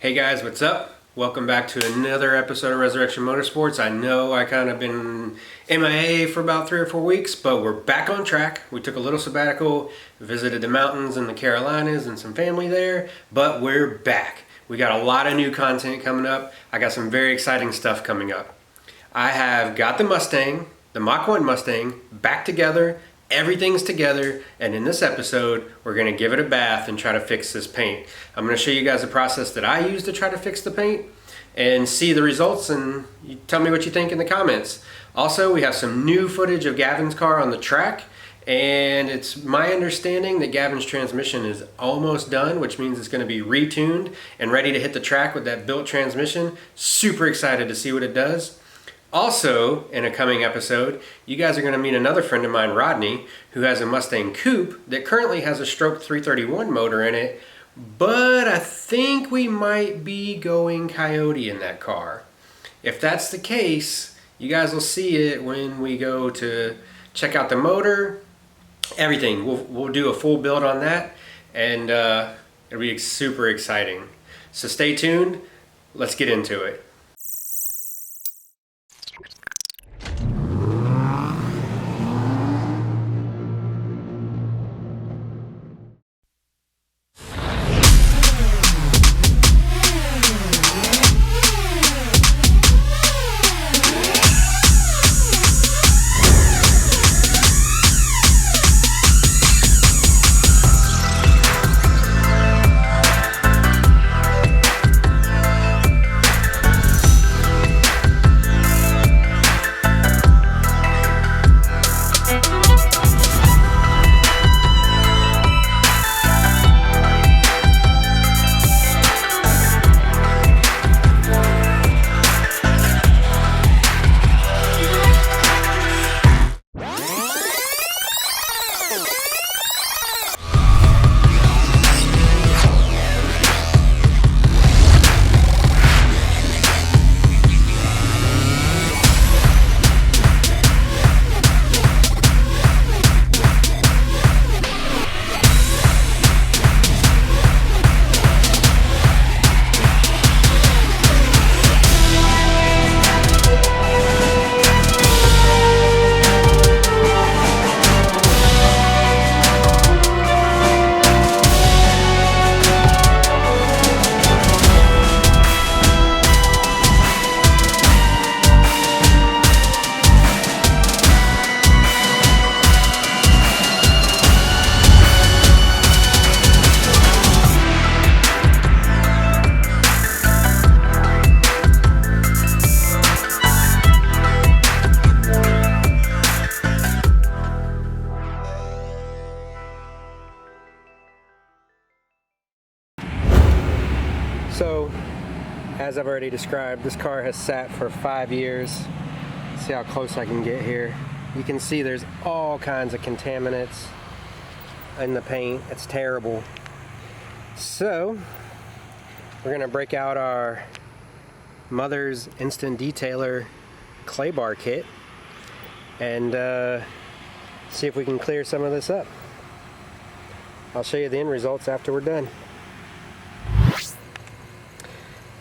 Hey guys, what's up? Welcome back to another episode of Resurrection Motorsports. I know I kind of been MIA for about 3 or 4 weeks, but we're back on track. We took a little sabbatical, visited the mountains in the Carolinas and some family there, but we're back. We got a lot of new content coming up. I got some very exciting stuff coming up. I have got the Mustang, the Mach 1 Mustang, back together. Everything's together, and in this episode we're going to give it a bath and try to fix this paint. I'm going to show you guys the process that I use to try to fix the paint and see the results, and you tell me what you think in the comments. Also, we have some new footage of Gavin's car on the track, and it's my understanding that Gavin's transmission is almost done, which means it's going to be retuned and ready to hit the track with that built transmission. Super excited to see what it does. Also, in a coming episode, you guys are going to meet another friend of mine, Rodney, who has a Mustang Coupe that currently has a stroke 331 motor in it, but I think we might be going Coyote in that car. If that's the case, you guys will see it when we go to check out the motor, everything. We'll do a full build on that, and it'll be super exciting. So stay tuned. Let's get into it. So, as I've already described, this car has sat for 5 years. See how close I can get here. You can see there's all kinds of contaminants in the paint. It's terrible. So, we're gonna break out our Mother's Instant Detailer clay bar kit and see if we can clear some of this up. I'll show you the end results after we're done.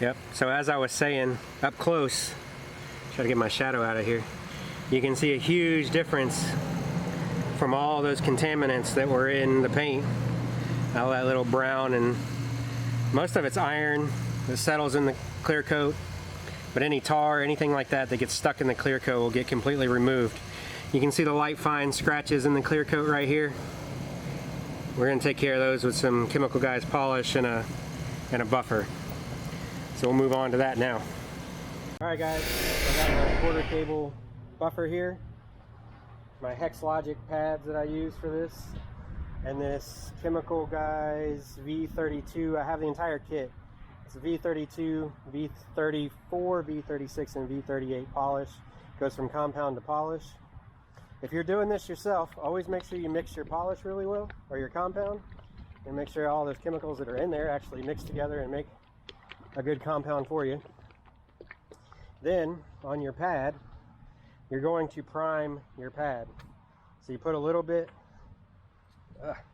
Yep, so as I was saying, up close, try to get my shadow out of here, you can see a huge difference from all those contaminants that were in the paint. All that little brown, and most of it's iron that settles in the clear coat, but any tar, anything like that that gets stuck in the clear coat will get completely removed. You can see the light fine scratches in the clear coat right here. We're going to take care of those with some Chemical Guys polish and a buffer. So we'll move on to that now. Alright guys, I got my quarter cable buffer here, my Hex Logic pads that I use for this, and this Chemical Guys V32. I have the entire kit. It's V32, V34, V36, and V38 polish. Goes from compound to polish. If you're doing this yourself, always make sure you mix your polish really well, or your compound, and make sure all those chemicals that are in there actually mix together and make a good compound for you. Then on your pad, you're going to prime your pad. So you put a little bit,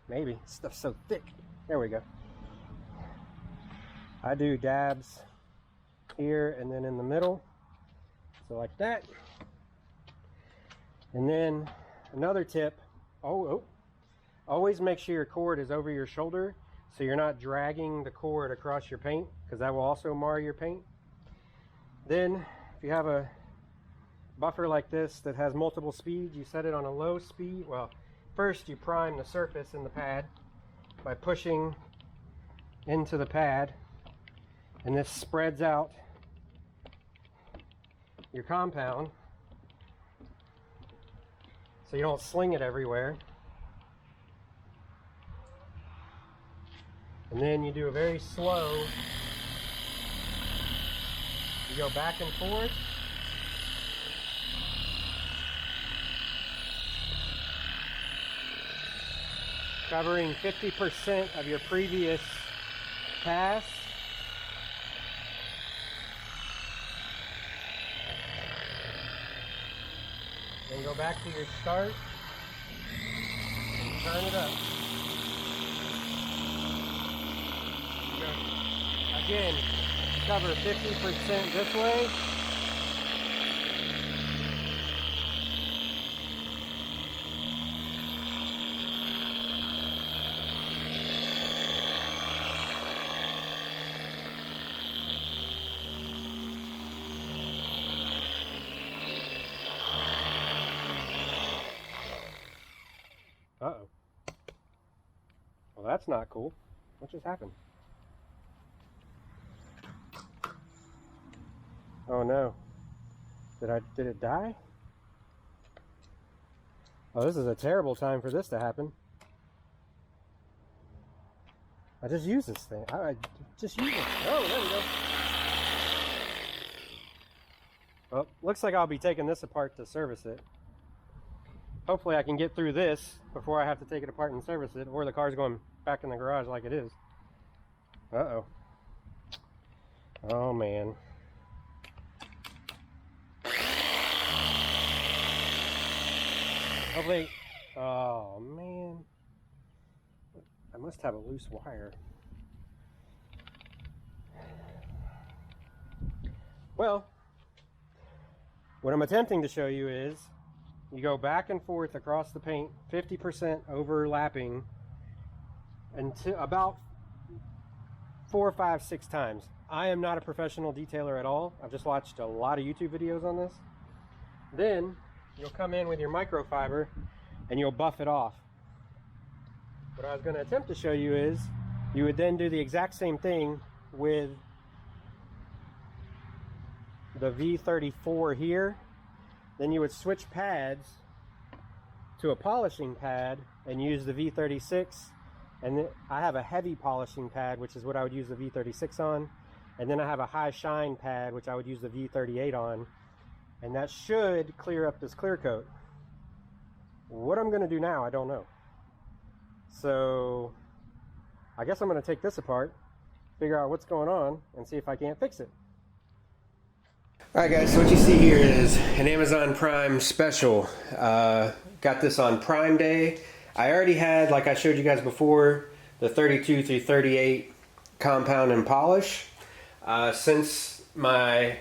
maybe, stuff's so thick. There we go. I do dabs here and then in the middle, so like that. And then another tip, always make sure your cord is over your shoulder so you're not dragging the cord across your paint, because that will also mar your paint. Then if you have a buffer like this that has multiple speeds, you set it on a low speed. Well, first you prime the surface in the pad by pushing into the pad, and this spreads out your compound so you don't sling it everywhere. And then you do a very slow, you go back and forth. Covering 50% of your previous pass. Then go back to your start and turn it up. Again, cover 50% this way. Uh-oh. Well, that's not cool. What just happened? Oh no. Did it die? Oh, this is a terrible time for this to happen. I just used this thing. I just used it. Oh, there we go. Well, looks like I'll be taking this apart to service it. Hopefully I can get through this before I have to take it apart and service it, or the car's going back in the garage like it is. Uh-oh. Oh, man. Hopefully... Oh, man. I must have a loose wire. Well, what I'm attempting to show you is you go back and forth across the paint, 50% overlapping, until about 4, 5, 6 times. I am not a professional detailer at all. I've just watched a lot of YouTube videos on this. Then you'll come in with your microfiber and you'll buff it off. What I was going to attempt to show you is you would then do the exact same thing with the V34 here. Then you would switch pads to a polishing pad and use the V36. And then I have a heavy polishing pad, which is what I would use the V36 on. And then I have a high shine pad, which I would use the V38 on. And that should clear up this clear coat. What I'm going to do now, I don't know. So I guess I'm going to take this apart, figure out what's going on, and see if I can't fix it. Alright guys, so what you see here is an Amazon Prime special. Got this on Prime Day. I already had, like I showed you guys before, the 32 through 38 compound and polish. Since my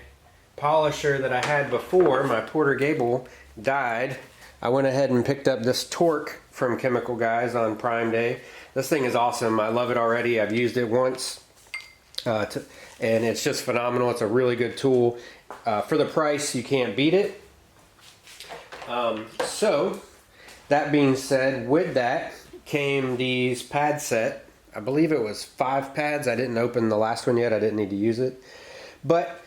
polisher that I had before, my Porter Gable, died, I went ahead and picked up this Torque from Chemical Guys on Prime Day. This thing is awesome. I love it already. I've used it once, and it's just phenomenal. It's a really good tool. For the price, you can't beat it. So, that being said, with that came these pad set. I believe it was 5 pads. I didn't open the last one yet. I didn't need to use it. But,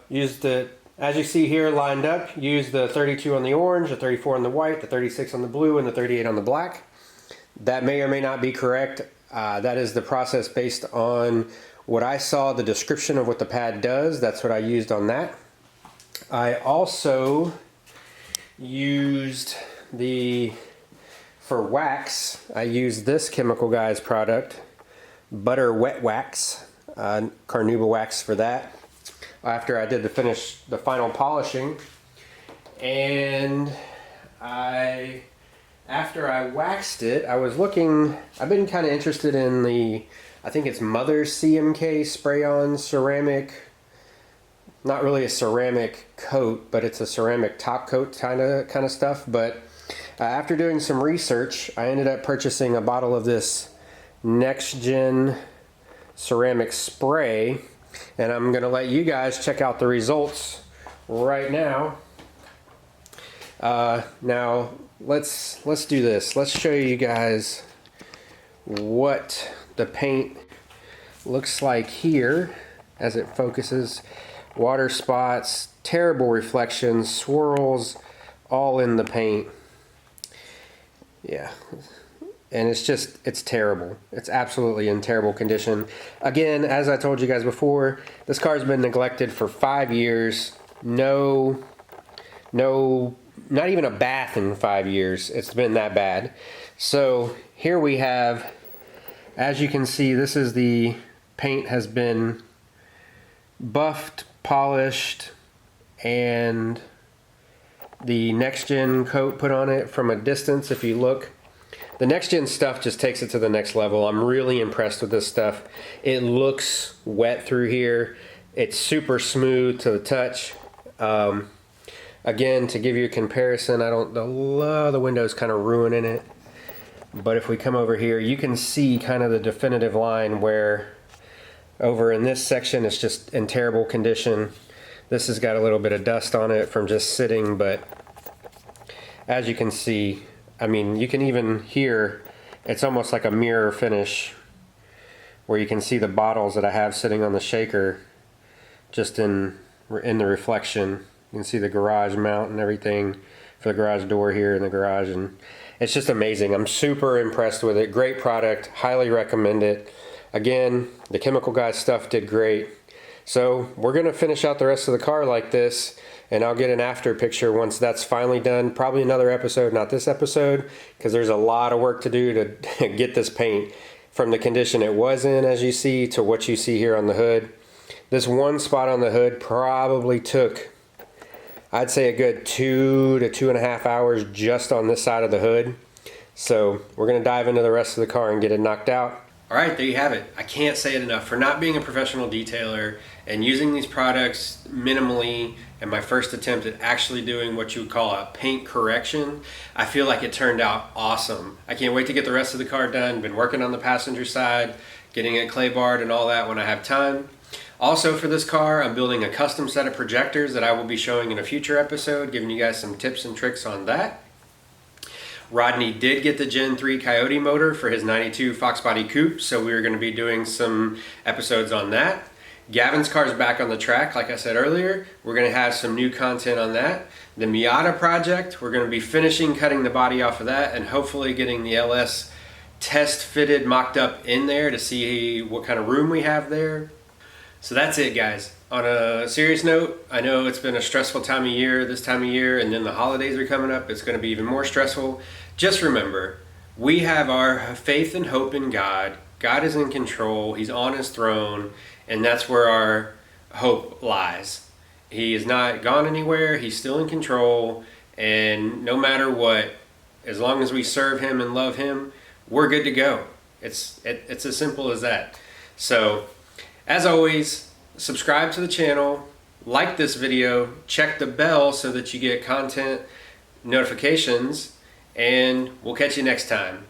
used the, as you see here lined up, use the 32 on the orange, the 34 on the white, the 36 on the blue, and the 38 on the black. That may or may not be correct. That is the process based on what I saw, the description of what the pad does. That's what I used on that. I also used for wax, I used this Chemical Guys product, Butter Wet Wax, Carnauba wax for that, after I did the final polishing. And after I waxed it, I was looking, I've been kind of interested in the I think it's Mother's CMK spray-on ceramic. Not really a ceramic coat, but it's a ceramic top coat kind of stuff. But after doing some research, I ended up purchasing a bottle of this next gen ceramic spray, and I'm gonna let you guys check out the results right now. Now let's do this. Let's show you guys what the paint looks like here as it focuses. Water spots, terrible reflections, swirls, all in the paint. Yeah, and it's terrible. It's absolutely in terrible condition. Again, as I told you guys before, this car's been neglected for 5 years. No, not even a bath in 5 years. It's been that bad. So here we have, as you can see, this is the paint has been buffed, polished, and the next gen coat put on it from a distance. If you look, the next gen stuff just takes it to the next level. I'm really impressed with this stuff. It looks wet through here. It's super smooth to the touch. Again, to give you a comparison, the window's kind of ruining it. But if we come over here, you can see kind of the definitive line where over in this section it's just in terrible condition. This has got a little bit of dust on it from just sitting, but as you can see, I mean, you can even hear it's almost like a mirror finish where you can see the bottles that I have sitting on the shaker just in the reflection. You can see the garage mount and everything for the garage door here in the garage, and it's just amazing. I'm super impressed with it. Great product, highly recommend it. Again, the chemical guy stuff did great. So we're gonna finish out the rest of the car like this, and I'll get an after picture once that's finally done. Probably another episode, not this episode, because there's a lot of work to do to get this paint from the condition it was in, as you see, to what you see here on the hood. This one spot on the hood probably took, I'd say, a good 2 to 2.5 hours just on this side of the hood. So we're gonna dive into the rest of the car and get it knocked out. All right, there you have it. I can't say it enough. For not being a professional detailer and using these products minimally, and my first attempt at actually doing what you would call a paint correction, I feel like it turned out awesome. I can't wait to get the rest of the car done. Been working on the passenger side, getting it clay barred and all that when I have time. Also for this car, I'm building a custom set of projectors that I will be showing in a future episode, giving you guys some tips and tricks on that. Rodney did get the Gen 3 Coyote motor for his 92 Fox Body Coupe, so we're going to be doing some episodes on that. Gavin's car's back on the track, like I said earlier. We're going to have some new content on that. The Miata project, we're going to be finishing cutting the body off of that and hopefully getting the LS test fitted, mocked up in there to see what kind of room we have there. So that's it, guys. On a serious note, I know it's been a stressful time of year, this time of year, and then the holidays are coming up. It's going to be even more stressful. Just remember, we have our faith and hope in God. God is in control. He's on his throne, and that's where our hope lies. He is not gone anywhere. He's still in control, and no matter what, as long as we serve him and love him, we're good to go. It's as simple as that. So, as always, subscribe to the channel, like this video, check the bell so that you get content notifications, and we'll catch you next time.